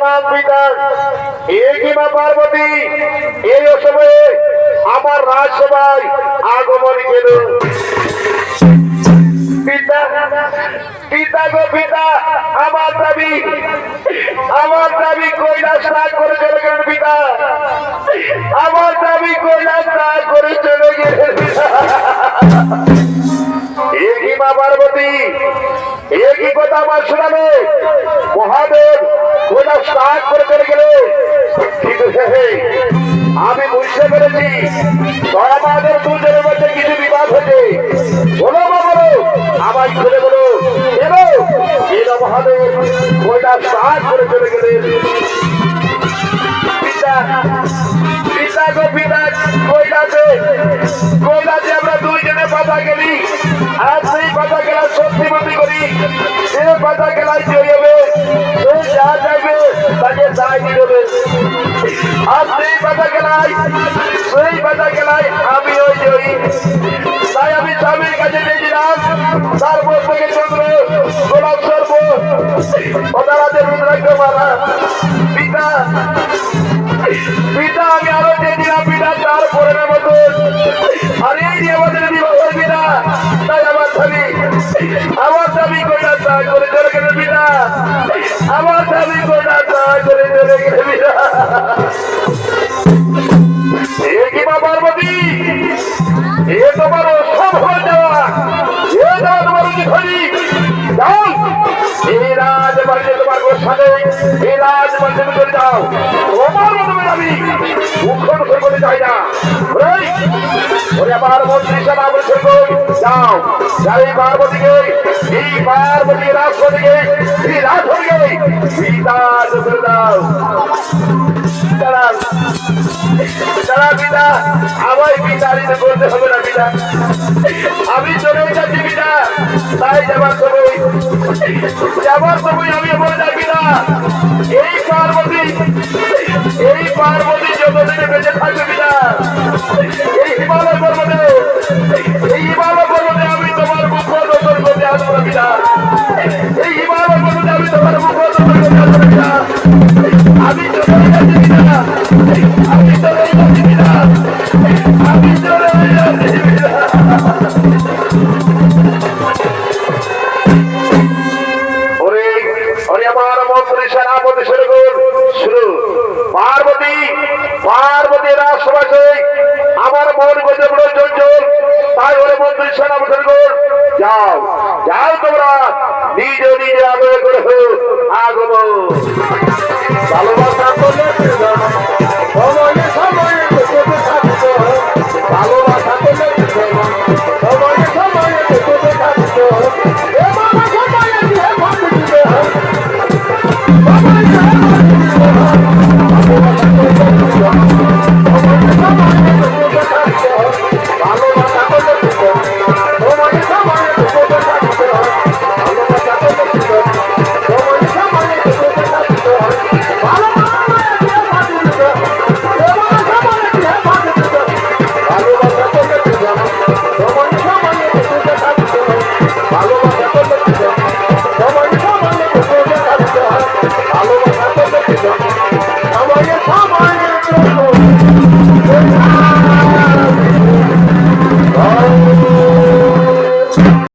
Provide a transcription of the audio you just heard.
প্রণাম পিতা। এই মা পার্বতী, এই সময়ে আমার রাজসভায় আগমন কেন? পিতা, পিতা গো পিতা, আমার দাবি কৈলাস ত্যাগ করে চলে গেলেন পিতা। আমার দাবি কৈলাস ত্যাগ করে চলে গেলেন। একই মা পার্বতী, একই কথা আমার শোনাবে। মহাদেব কৈলাস ত্যাগ করে চলে গেলে, কিন্তু আমি বুঝতে পেরেছি আমাদের দুজনের মধ্যে কিছু বিবাদ হয়েছে। বলো মা, বলো, আমায় খুলে বলো। এলো এলো মহাদেব কৈলাস ত্যাগ করে চলে গেলেন। পিতা, পিতা গো পিতা, কৈলাসে আমরা দুইজনে পাতা গেলি। আর সেই পাতা খেলা সত্যি করি, সে পাতা খেলায় জয়ী হবে, সে যা চাইবে তাকে তাই দিবে। আর সেই পাতা খেলায় আমিও জয়ী। তাই আমি স্বামীর কাছে দিয়েছিলাম তারপর থেকে চন্দ্র গোলাপ সর্ব ওনারাদের রুদ্রাক্ষ মালা। পিতা, পিতা আমি আরো চেয়েছিলাম পিতা তারপরে মতো। আর এই যে আমাদের বিবাহ পিতা, তাই আমার দাবি কৈলাস ত্যাগ করে চলে গেলে পিতা। আমার দাবি কৈলাস ত্যাগ করে চলে গেলে পিতা। কি মা পার্বতী, এ তোমার সব হয়ে যাওয়া, এ যাওয়া তোমার উচিত হয়নি। যাও এই রাজবাড়িতে তোমার গোসালে, এই রাজবাড়িতে চলে যাও। তোমার মতো আমি মুখ্য করতে চাই না। ওরে আমার মন্ত্রী সারা বলছে যাও, যাই পার্বতীকে, এই পার্বতী রাজপতিকে, এই রাজপতিকে বিদায় করে দাও। তারা পিতা, আমায় বিতাড়িত করতে হবে না পিতা। আমি চলে যাচ্ছি পিতা। তাই যাবার সময় আমি বলে যাই পিতা, এই পার্বতী যতদিনে বেঁচে থাকবে পিতা, এই হিমালয় পর্বতে আমি তোমার মুখ দর্শন করতে আসবো না পিতা। এই হিমালয় পর্বতে আমি তোমার মুখ দর্শন করতে আসবো না পিতা। আমি চলে যাচ্ছি পিতা, আমি